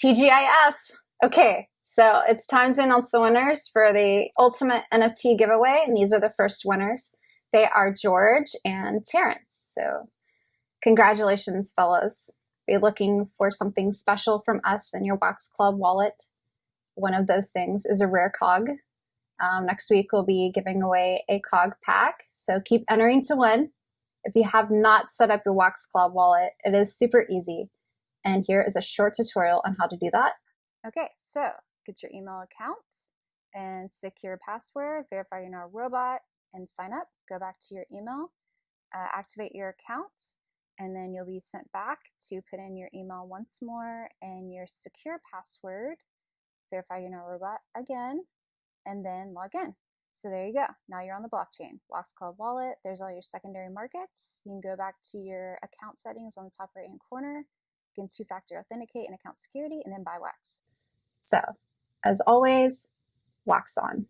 TGIF. Okay, so it's time to announce the winners for the Ultimate NFT Giveaway, and these are the first winners. They are George and Terrence. So congratulations, fellas. Be looking for something special from us in your Wax Club wallet. One of those things is a rare cog. Next week, we'll be giving away a cog pack, so keep entering to win. If you have not set up your Wax Club wallet, it is super easy. And here is a short tutorial on how to do that. Okay, so get your email account and secure password, verify you're not a robot, and sign up. Go back to your email, activate your account, and then you'll be sent back to put in your email once more and your secure password, verify you're not a robot again, and then log in. So there you go. Now you're on the blockchain. Wax Club wallet, there's all your secondary markets. You can go back to your account settings on the top right hand corner. You can two-factor authenticate and account security, and then buy Wax. So, as always, wax on.